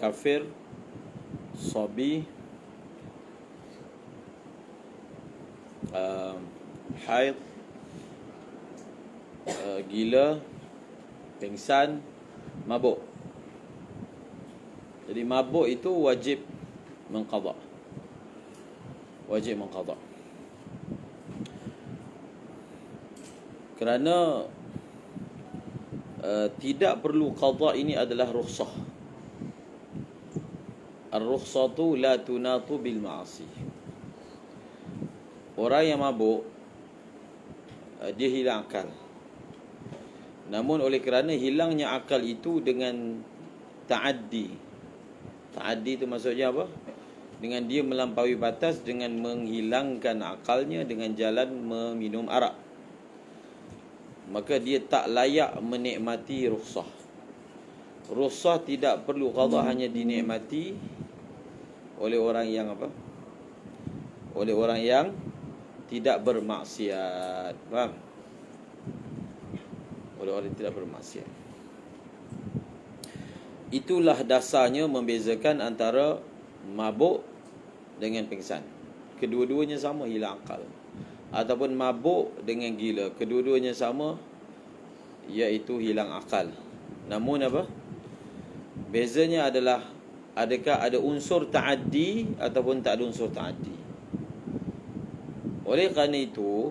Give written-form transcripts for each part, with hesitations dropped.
kafir, sabi, haid, gila, pingsan, mabuk. Jadi mabuk itu wajib mengqadha. Wajib mengqadha. Kerana tidak perlu qadha ini adalah rukhsah. Ar-rukhsatu la tunatu bil ma'asi. Orang yang mabuk dia hilang akal. Namun oleh kerana hilangnya akal itu dengan ta'addi. Ta'addi itu maksudnya apa? Dengan dia melampaui batas dengan menghilangkan akalnya dengan jalan meminum arak. Maka dia tak layak menikmati rukhsah. Rukhsah tidak perlu qadha, hanya dinikmati oleh orang yang apa? Oleh orang yang tidak bermaksiat. Faham? Oleh orang yang tidak bermaksiat. Itulah dasarnya membezakan antara mabuk dengan pingsan. Kedua-duanya sama hilang akal. Ataupun mabuk dengan gila, kedua-duanya sama, iaitu hilang akal. Namun apa? Bezanya adalah adakah ada unsur ta'addi ataupun tak ada unsur ta'addi. Oleh kerana itu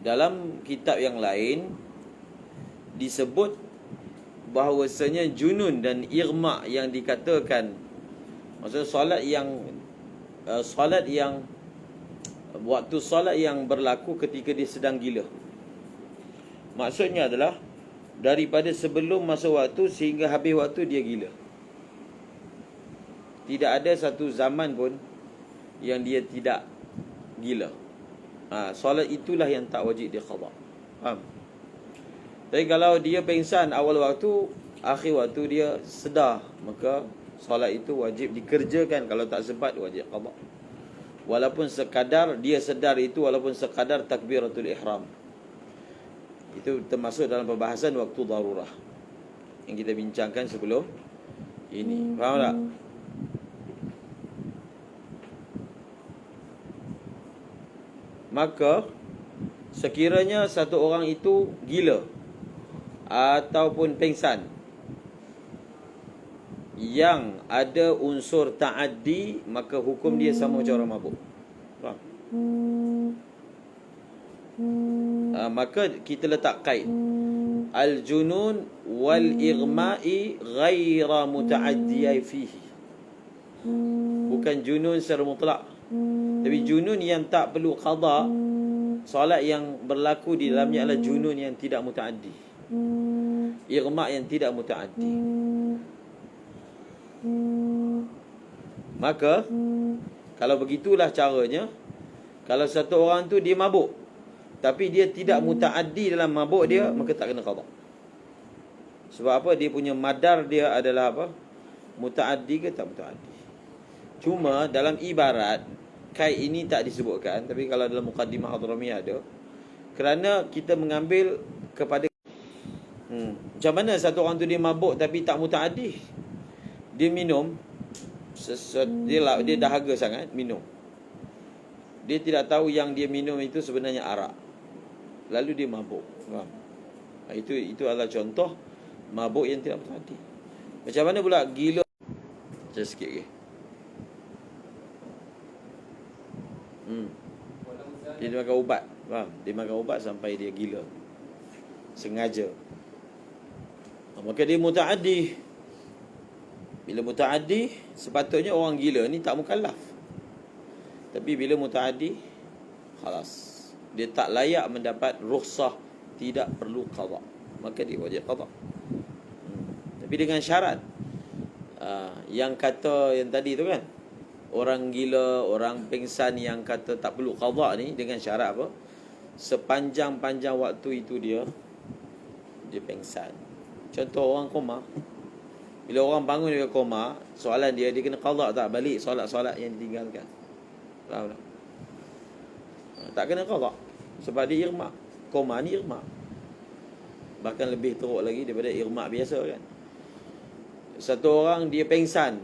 dalam kitab yang lain disebut bahawasanya junun dan irma yang dikatakan, maksudnya solat yang waktu solat yang berlaku ketika dia sedang gila. Maksudnya adalah daripada sebelum masa waktu sehingga habis waktu dia gila. Tidak ada satu zaman pun yang dia tidak gila. Solat itulah yang tak wajib dia qadha. Faham? Tapi kalau dia pengsan awal waktu, akhir waktu dia sedar, maka solat itu wajib dikerjakan. Kalau tak sempat, wajib qadha. Walaupun sekadar dia sedar itu, walaupun sekadar takbiratul ihram. Itu termasuk dalam perbahasan waktu darurah yang kita bincangkan sebelum ini. Faham tak? Maka sekiranya satu orang itu gila ataupun pengsan yang ada unsur ta'addi, maka hukum dia sama macam orang mabuk. Faham? Maka kita letak kaid, al-junun wal igma'i ghaira muta'addiyai fihi. Bukan junun secara mutlak, tapi junun yang tak perlu qadha. Solat yang berlaku di dalamnya adalah junun yang tidak muta'addi, igma' yang tidak muta'addi. Maka kalau begitulah caranya, kalau satu orang tu dia mabuk tapi dia tidak muta'addi dalam mabuk dia, maka tak kena qadha. Sebab apa? Dia punya madar dia adalah apa? Muta'addi ke tak muta'addi. Cuma dalam ibarat kaid ini tak disebutkan, tapi kalau dalam Muqaddimah Hadramiyah ada. Kerana kita mengambil kepada macam mana satu orang tu dia mabuk tapi tak muta'addi. Dia minum, dia dahaga sangat minum. Dia tidak tahu yang dia minum itu sebenarnya arak, lalu dia mabuk. Faham? Itu adalah contoh mabuk yang tidak muta'addi. Macam mana pula gila? Macam sikit lagi. Dia makan ubat. Faham? Dia makan ubat sampai dia gila, sengaja. Maka dia muta'addi. Bila muta'addi, sepatutnya orang gila ni tak mukallaf. Tapi bila muta'addi, khalas, dia tak layak mendapat rukhsah, tidak perlu qadha, maka dia wajib qadha. Tapi dengan syarat yang kata yang tadi tu kan, orang gila, orang pingsan yang kata tak perlu qadha ni, dengan syarat apa? Sepanjang-panjang waktu itu dia pingsan. Contoh orang koma. Bila orang bangun dari koma, soalan dia kena qadha tak balik solat-solat yang ditinggalkan. Faham tak? Tak kena qadha sebab dia irma. Koma ni irma, bahkan lebih teruk lagi daripada irma biasa kan. satu orang dia pengsan,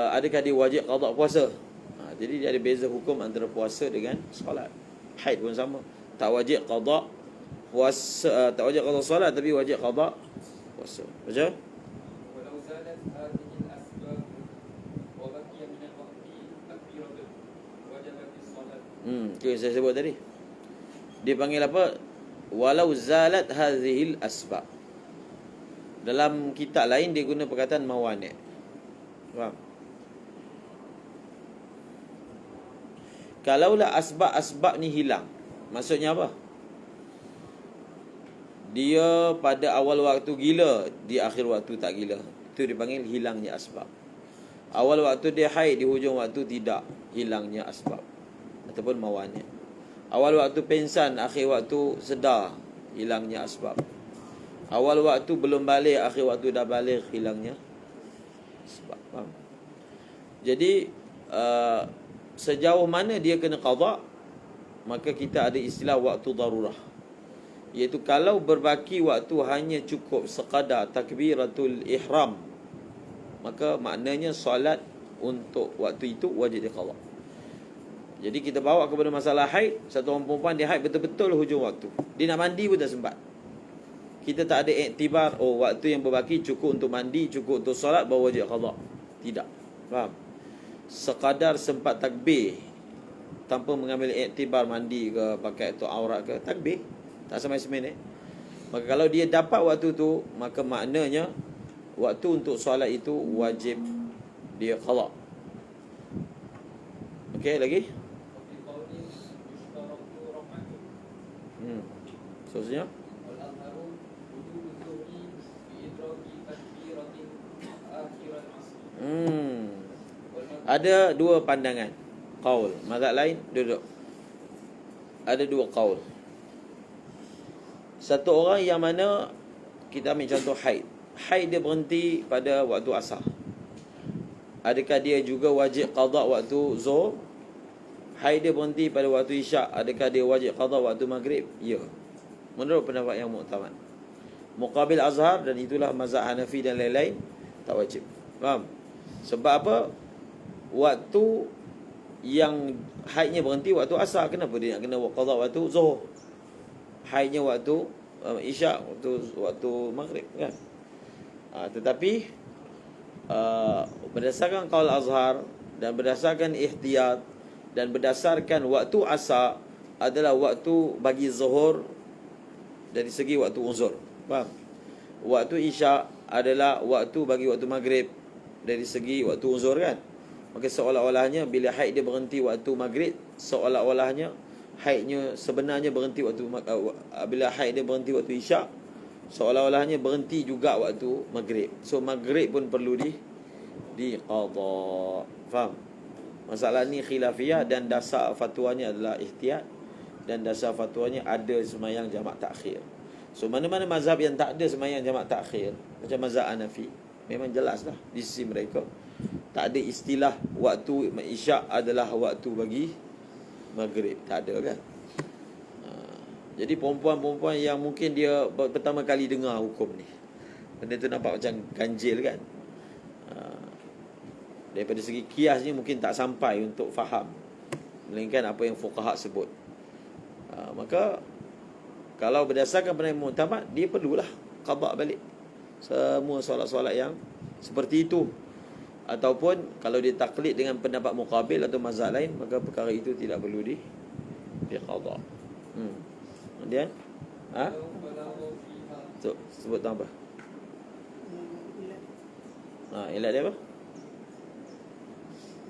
adakah dia wajib qada puasa? Jadi dia ada beza hukum antara puasa dengan solat. Haid pun sama, tak wajib qada puasa, tak wajib qada solat, tapi wajib qada puasa. Baca. Walau zalat hadhihi al-asbab wa baqiya min al-waqti takbiratun wajibat as-salat. Itu yang saya sebut tadi. Dia panggil apa? Walau zalat hadhil asbab. Dalam kitab lain dia guna perkataan mawani'. Faham? Kalaulah asbab-asbab ni hilang, maksudnya apa? Dia pada awal waktu gila, di akhir waktu tak gila. Itu dipanggil hilangnya asbab. Awal waktu dia haid, di hujung waktu tidak, hilangnya asbab. Ataupun mawani'. Awal waktu pengsan, akhir waktu sedar, hilangnya asbab. Awal waktu belum balik, akhir waktu dah balik, hilangnya asbab. Faham? Jadi sejauh mana dia kena qada, maka kita ada istilah waktu darurah, iaitu kalau berbaki waktu hanya cukup sekadar takbiratul ihram, maka maknanya solat untuk waktu itu wajib diqada. Jadi kita bawa kepada masalah haid. Satu orang perempuan dia haid betul-betul hujung waktu, dia nak mandi pun tak sempat. Kita tak ada iktibar, waktu yang berbaki cukup untuk mandi, cukup untuk solat, baru wajib qada. Tidak. Faham? Sekadar sempat takbir tanpa mengambil iktibar mandi ke, pakai tu aurat ke, takbir tak sampai seminit, maka kalau dia dapat waktu tu, maka maknanya waktu untuk solat itu wajib dia qada. Okey, lagi? Seterusnya, ada dua pandangan qaul. Mazhab lain duduk. Ada dua qaul. Satu orang yang mana, kita ambil contoh haid. Haid dia berhenti pada waktu asar. Adakah dia juga wajib qada waktu zuhur? Haid dia berhenti pada waktu isyak. Adakah dia wajib qada waktu maghrib? Ya, menurut pendapat yang muktamad. Muqabil azhar, dan itulah mazhab Hanafi dan lain-lain, tak wajib. Faham? Sebab apa? Waktu yang haidnya berhenti waktu asar, kenapa dia nak kena qada waktu zuhur? Haidnya waktu isyak, waktu maghrib kan. Tetapi berdasarkan qaul azhar dan berdasarkan ihtiyat dan berdasarkan waktu asar adalah waktu bagi zuhur dari segi waktu uzur. Faham? Waktu isyak adalah waktu bagi waktu maghrib dari segi waktu uzur kan. Maka seolah-olahnya bila haid dia berhenti waktu maghrib, seolah-olahnya haidnya sebenarnya berhenti waktu bila haid dia berhenti waktu isyak, seolah-olahnya berhenti juga waktu maghrib. So maghrib pun perlu qada. Faham? Masalah ni khilafiyah, dan dasar fatwanya adalah ihtiyat, dan dasar fatwanya ada sembahyang jamak takhir. So mana-mana mazhab yang tak ada sembahyang jamak takhir, macam mazhab Hanafi, memang jelaslah di sisi mereka tak ada istilah waktu isyak adalah waktu bagi maghrib, tak ada kan. Jadi perempuan-perempuan yang mungkin dia pertama kali dengar hukum ni, benda tu nampak macam ganjil kan, daripada segi kiasnya mungkin tak sampai untuk faham, melainkan apa yang fuqaha sebut. Maka kalau berdasarkan pendapat muktamad, dia perlulah qada balik semua solat-solat yang seperti itu. Ataupun kalau dia taklid dengan pendapat muqabil atau mazhab lain, maka perkara itu tidak perlu qada. Kemudian sebut tambah. Ilat dia apa?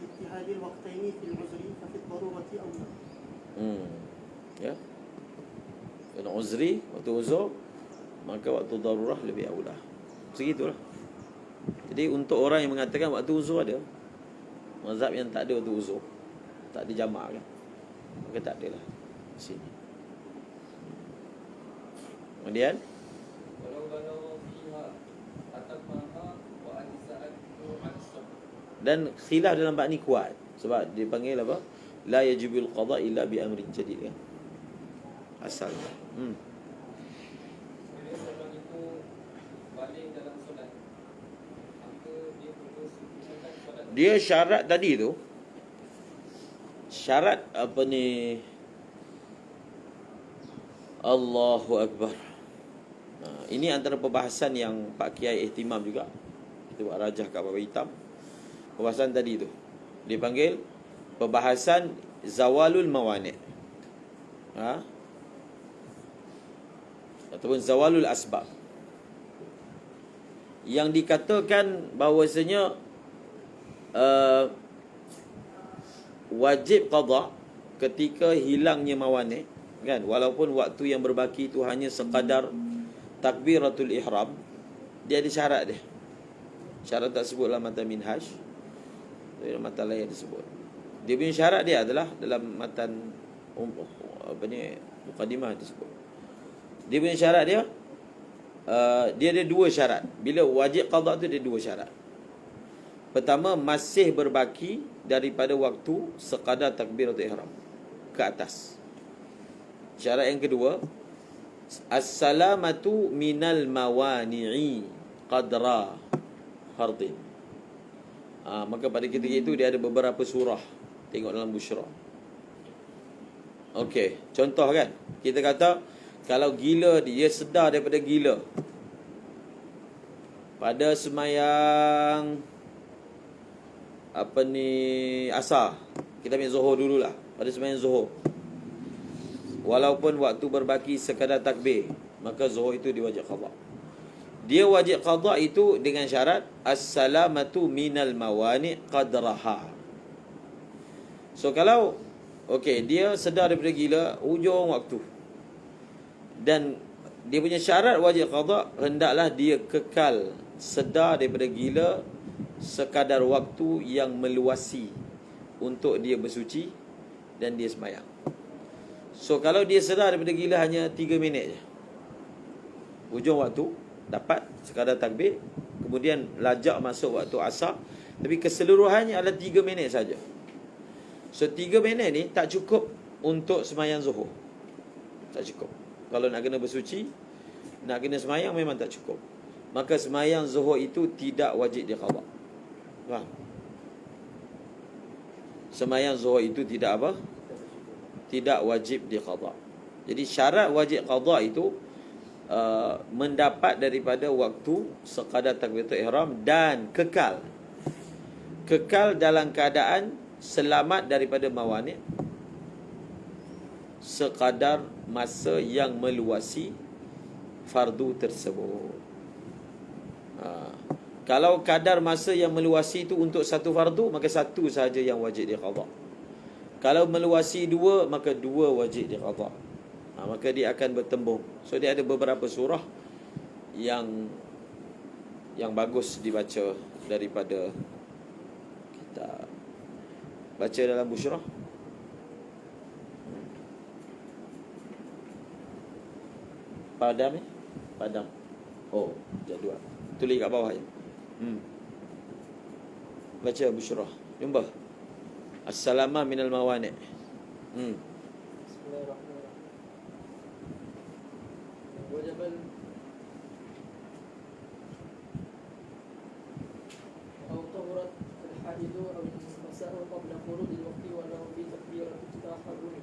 Ittihadil waqtaini fil uzri fa fi darurati awla. Ya. Kalau uzri, waktu uzur, maka waktu darurah lebih aula. Segitulah. Jadi untuk orang yang mengatakan waktu uzur ada, mazhab yang tak ada waktu uzur, tak ada jamak kan, maka tak adalah sini. Kemudian dan khilaf dalam bab ni kuat, sebab dia panggil apa? La yajibul qada illa bi amrin jadid kan. Asalnya. Dia syarat tadi tu, syarat apa ni, Allahu Akbar. Ini antara perbahasan yang Pak Kiai ihtimam juga. Kita buat rajah kat bawah hitam. Perbahasan tadi tu dia panggil perbahasan zawalul mawani', ataupun zawalul asbab. Yang dikatakan bahawasanya wajib qada ketika hilangnya mawani', kan, walaupun waktu yang berbaki itu hanya sekadar takbiratul ihram, dia ada syarat dia. Syarat tak sebut dalam matan minhaj, dalam matan lain disebut. Dia punya syarat dia adalah dalam matan apa ni, mukadimah disebut. Dia punya syarat dia, dia ada dua syarat. Bila wajib qada tu dia dua syarat. Pertama, masih berbaki daripada waktu sekadar takbiratul ihram ke atas. Syarat yang kedua, as-salamatu minal mawani'i qadra fardin. Maka pada ketika itu dia ada beberapa surah. Tengok dalam Busyra. Okey, contoh kan, kita kata kalau gila, dia sedar daripada gila pada semayang apa ni, asar. Kita ambil Zuhur dululah. Pada semayang Zuhur, walaupun waktu berbaki sekadar takbir, maka Zuhur itu dia wajib qada. Dia wajib qada itu dengan syarat as-salamatu minal mawani' qadraha. So kalau okey, dia sedar daripada gila hujung waktu, dan dia punya syarat wajib qada, hendaklah dia kekal sedar daripada gila sekadar waktu yang meluasi untuk dia bersuci dan dia semayang. So kalau dia sedar daripada gila hanya 3 minit je, hujung waktu dapat sekadar takbir, kemudian lajak masuk waktu asar, tapi keseluruhannya adalah 3 minit saja. So 3 minit ni tak cukup untuk semayang Zuhur. Tak cukup. Kalau nak kena bersuci, nak kena semayang, memang tak cukup. Maka semayang Zuhur itu tidak wajib diqada. Faham? Semayang Zuhur itu tidak apa? Tidak wajib diqada. Jadi syarat wajib qada itu mendapat daripada waktu sekadar takbiratul ihram dan kekal dalam keadaan selamat daripada mawani' sekadar masa yang meluasi fardu tersebut. Kalau kadar masa yang meluasi itu untuk satu fardu, maka satu sahaja yang wajib diqada. Kalau meluasi dua, maka dua wajib diqada. Maka dia akan bertembung. So dia ada beberapa surah yang bagus dibaca daripada kita baca dalam Busyra. Padam ni? Padam. Oh, jadual. Tulis kat bawah je. Baca Busyra. Jumpa. As-salamah minal mawani'. Bismillahirrahmanirrahim. Wajibal أو طهرت الحائض أو النساء قبل خروج الوقت ولو بتكبيرة التحرم.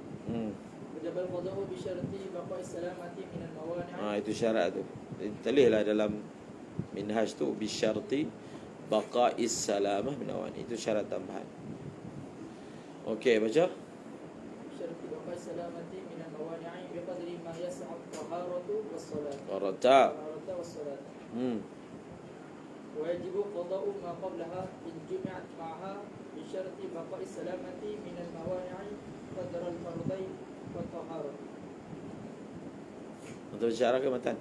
وجب القضاء بشرط بقاء السلامة من الموانع. Itu syarat tu. Tulislah dalam minhaj tu, bisyarti baqa'is salamah min awani. Itu syarat tambahan. Okey, baca. بشرط بقاء السلامة من الموانع بقدر ما يسع الطهارة والصلاة. Qarata. الطهارة والصلاة. ويجب قضاء ما قبلها إن جمعت معها بشرط بقاء السلامة من الموانع قدر الفرضين والطهارة. Untuk syarah ke matan?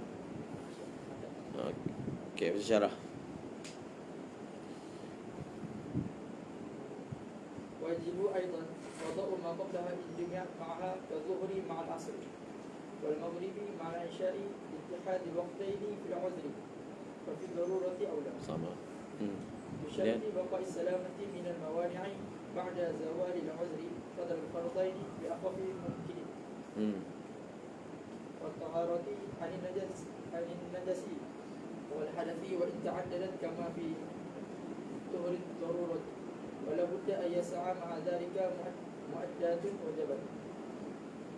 Okey, bersyarah. ويجب أيضا قضاء ما قبلها إن جمعت معها كالظهر مع العصر والمغرب مع العشاء لاتحاد الوقتين في العذر وفي الضرورة أولى. Sama. بشرط بقاء السلامة من الموانع بعد زوال العذر قدر الفرضين بأخف ممكن. والطهارة عن النجس والحدث وإن تعددت كما في طهر الضرورة أن يسعى مع ذلك مؤدات وجبت.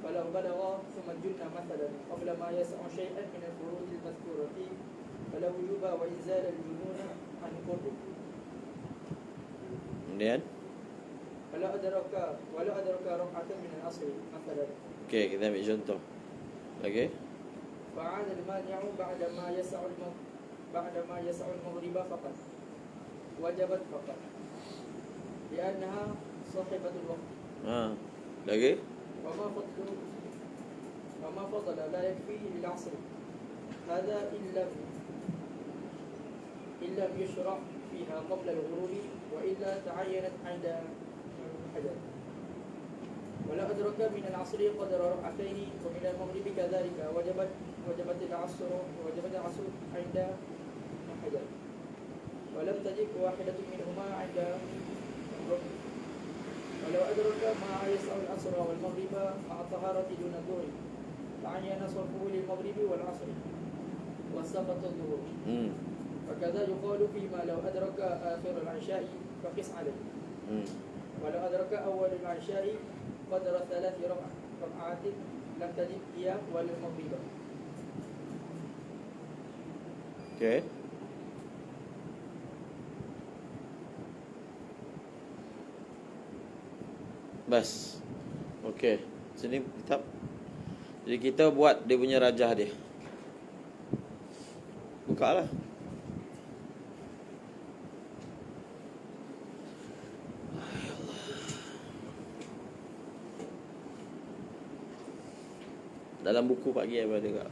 فلو بلغ ثم الجنة مثلا قبل ما يسع شيئا من الفروض المذكورة فلا وجوب وإنزال الجنون عن قرب. Kemudian ولو أدرك ركعة من العصر مثلا okey, kita ambil contoh. Okey. فعاد المانع بعد ما يسع المغرب فقط وجبت فقط لأنها صاحبة الوقت. Lagi? وما فضل لا يكفي للعصر هذا إن لم يشرع فيها قبل الغروب وإلا تعينت عند الحجر. ولو أدرك من العصر قدر ركعتين ومن المغرب كذلك وجبت العصر عند الحجر ولم تجب واحدة منهما عند الركن. ولو أدرك ما يسع العصر والمغرب مع الطهارة دون الظهر تعين صرفه للمغرب والعصر وسقط الظهر. وكذا يقال فيما لو أدرك آخر العشاء فقس عليه. ولو أدرك أول العشاء قدر 3 ركعات لم تجب هي ولا المغرب. Okey. Bas. Okey. Sini kitab. Jadi kita buat dia punya rajah dia. Buka lah. Dalam buku Pak Gia ada tak?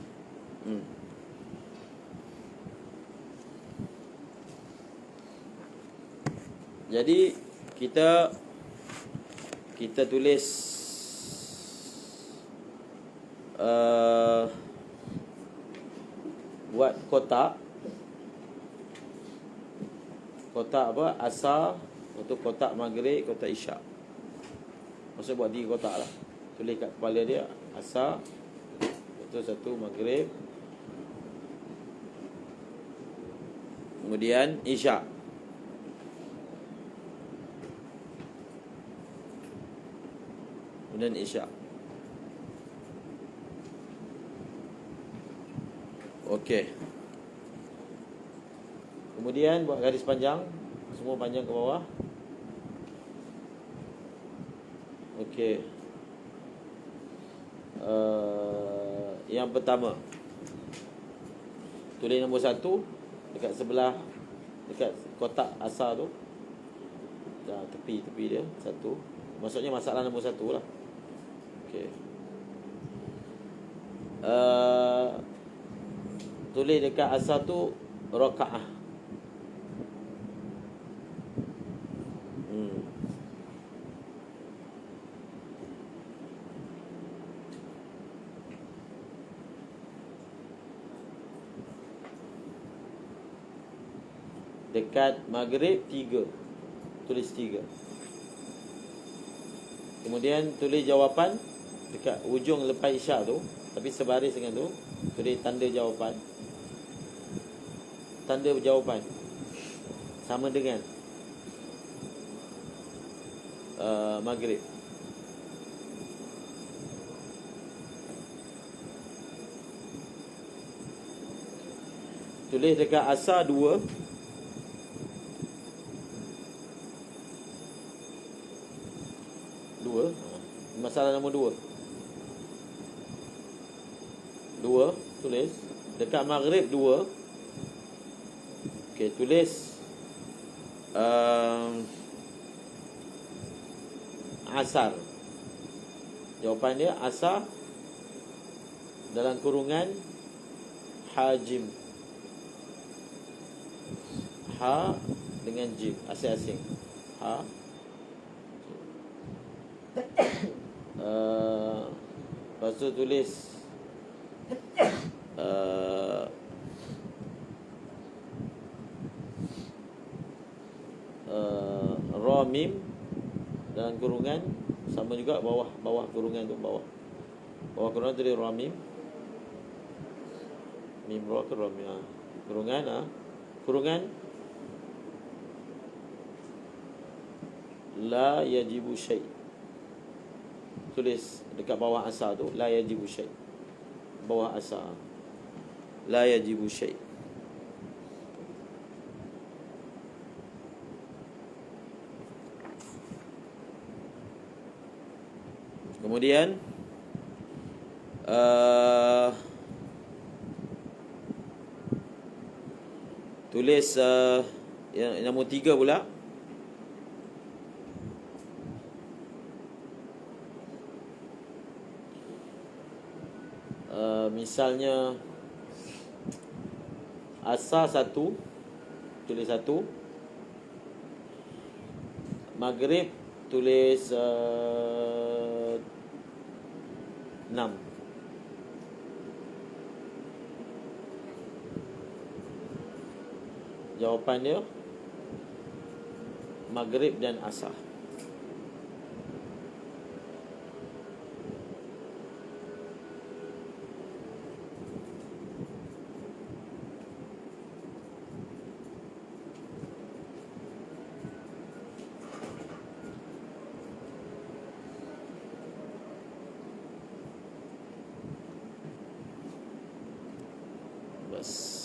Jadi kita tulis buat kotak apa? Asar, untuk kotak maghrib, kotak isyak. Maksud buat 3 kotak lah. Tulis kat kepala dia asar, lepas tu 1 maghrib, kemudian isyak. Kemudian isyak. Okey. Kemudian buat garis panjang, semua panjang ke bawah. Okey. Yang pertama, tulis nombor 1 dekat sebelah, dekat kotak asar tu, tepi dia 1. Maksudnya masalah nombor 1 lah. Okey. Tulis dekat asar tu rakaah. Dekat maghrib 3. Tulis 3. Kemudian tulis jawapan dekat ujung lepas isyak tu, tapi sebaris dengan tu, tulis tanda jawapan. Tanda jawapan sama dengan maghrib. Tulis dekat asar 2. Masalah nombor 2 tulis dekat maghrib 2. Okey, tulis asar. Jawapan dia asar dalam kurungan hajim. Ha dengan jim asing-asing. Ha. Lepas tu tulis ra mim dalam kurungan sama juga bawah kurungan tu, bawah kurungan tu dia ra mim ra ke ra mim, kurungan La yajibu syai'. Tulis dekat bawah asar tu, la yajibu syai'. Bawah asar, la yajibu syai'. Kemudian tulis yang nombor 3 pula. Misalnya asar 1, tulis 1. Maghrib tulis 6. Jawapan dia Maghrib dan Asar. Bas.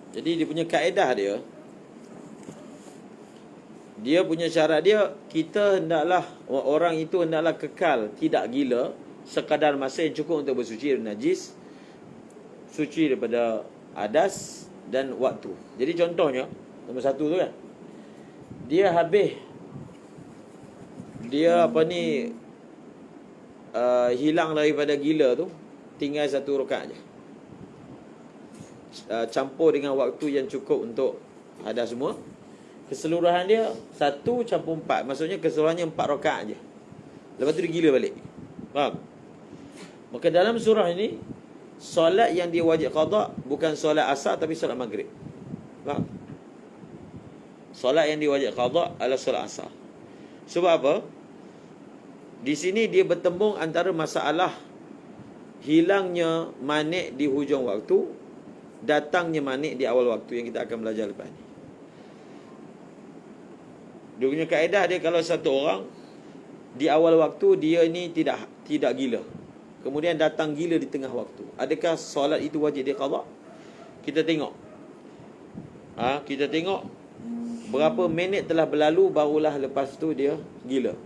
Jadi dia punya kaedah dia punya syarat dia, kita hendaklah, orang itu hendaklah kekal tidak gila sekadar masa yang cukup untuk bersuci dari najis, suci daripada hadas dan waktu. Jadi contohnya nombor 1 tu kan, dia habis, dia hilang daripada gila tu, tinggal 1 rakaat je, campur dengan waktu yang cukup untuk hadas semua. Keseluruhan dia 1 campur 4, maksudnya keseluruhannya 4 rakaat je. Lepas tu dia gila balik. Faham? Maka dalam surah ini, solat yang dia wajib qada bukan solat asar tapi solat maghrib. Faham? Solat yang dia wajib qada adalah solat asar. Sebab apa? Di sini dia bertembung antara masalah hilangnya manik di hujung waktu, datangnya manik di awal waktu, yang kita akan belajar lepas ni. Dia punya kaedah dia, kalau satu orang di awal waktu dia ni tidak gila, kemudian datang gila di tengah waktu, adakah solat itu wajib dia qada? Kita tengok. Kita tengok berapa minit telah berlalu, barulah lepas tu dia gila.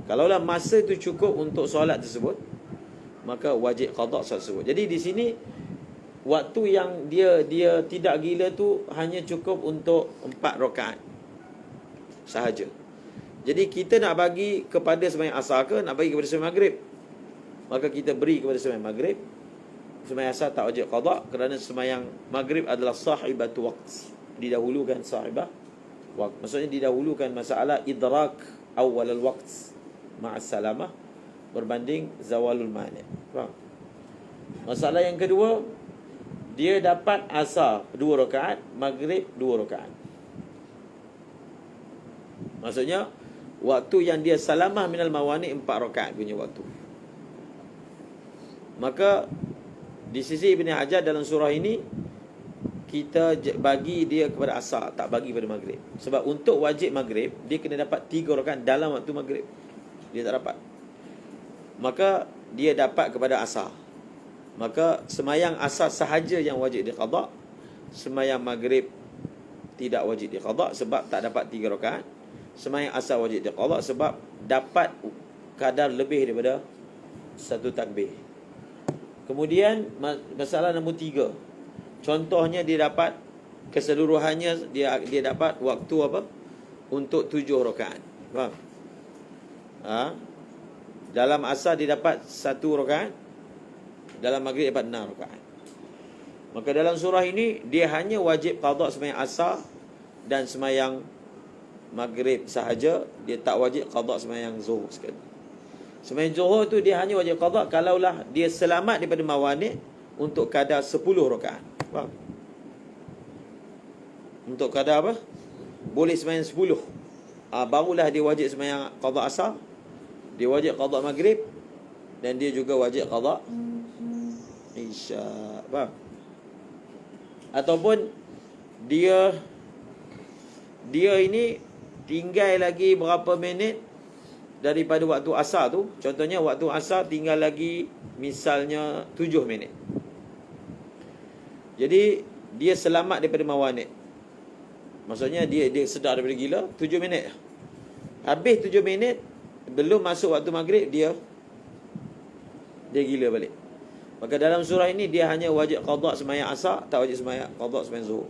Kalaulah masa itu cukup untuk solat tersebut, maka wajib qada solat tersebut. Jadi di sini waktu yang dia tidak gila tu hanya cukup untuk 4 rakaat sahaja. Jadi kita nak bagi kepada sembahyang asar ke, nak bagi kepada sembahyang maghrib, maka kita beri kepada sembahyang maghrib. Sembahyang asar tak wajib qada, kerana sembahyang maghrib adalah sahibatu waqt, didahulukan sahibah waqt. Maksudnya didahulukan masalah idrak awal al-waqt ma'as salamah berbanding zawalul mani'. Faham? Masalah yang kedua, dia dapat asar 2 rakaat, maghrib 2 rakaat. Maksudnya waktu yang dia salamah minal mawani' 4 rakaat punya waktu. Maka di sisi Ibn Hajar dalam surah ini, kita bagi dia kepada asar, tak bagi pada maghrib. Sebab untuk wajib maghrib, dia kena dapat 3 rakaat dalam waktu maghrib. Dia tak dapat, maka dia dapat kepada asar. Maka semayang asar sahaja yang wajib diqada, semayang maghrib tidak wajib diqada sebab tak dapat 3 rakaat. Semayang asar wajib diqada sebab dapat kadar lebih daripada 1 takbir. Kemudian masalah nombor 3, contohnya dia dapat keseluruhannya, dia dapat waktu apa? Untuk 7 rakaat. Faham? Dalam asar dia dapat 1 rakaat, dalam maghrib dapat 6 rakaat. Maka dalam surah ini dia hanya wajib qada sembahyang asar dan sembahyang maghrib sahaja, dia tak wajib qada sembahyang zuhur sekali. Sembahyang zuhur tu dia hanya wajib qada kalaulah dia selamat daripada mawani' untuk kadar 10 rakaat. Faham? Untuk kadar apa? Boleh sembahyang 10. Barulah dia wajib sembahyang qada asar, dia wajib qada maghrib, dan dia juga wajib qada isya. Faham? Ataupun dia ini tinggal lagi berapa minit daripada waktu asar tu. Contohnya waktu asar tinggal lagi misalnya 7 minit. Jadi dia selamat daripada mawanid. Maksudnya dia sedar daripada gila 7 minit. Habis 7 minit, belum masuk waktu maghrib, dia gila balik. Maka dalam surah ini dia hanya wajib qada sembahyang asar, tak wajib qada sembahyang zuhur.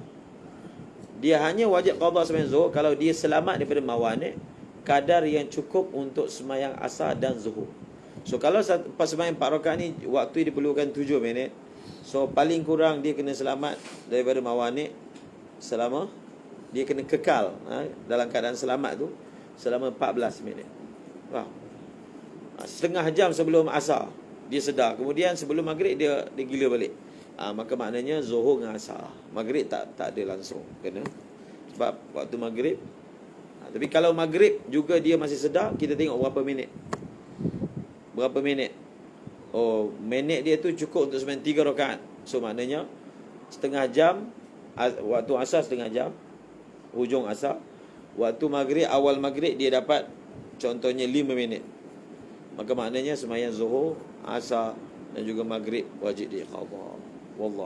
Dia hanya wajib qada sembahyang zuhur kalau dia selamat daripada mawanid, kadar yang cukup untuk sembahyang asar dan zuhur. So kalau sembahyang 4 rakaat ni waktu diperlukan 7 minit, so paling kurang dia kena selamat daripada mawanid selama, dia kena kekal dalam keadaan selamat tu selama 14 minit. Faham? Setengah jam sebelum asar dia sedar, kemudian sebelum maghrib dia gila balik. Maka maknanya zuhur dengan asar. Maghrib tak ada langsung kena, sebab waktu maghrib. Tapi kalau maghrib juga dia masih sedar, kita tengok berapa minit. Oh, minit dia tu cukup untuk sembahyang 3 rakaat. So maknanya setengah jam waktu asar, setengah jam hujung asar. Waktu maghrib, awal maghrib dia dapat contohnya 5 minit. Maka maknanya sembahyang zuhur, asar dan juga maghrib wajib diqadha. Wallah.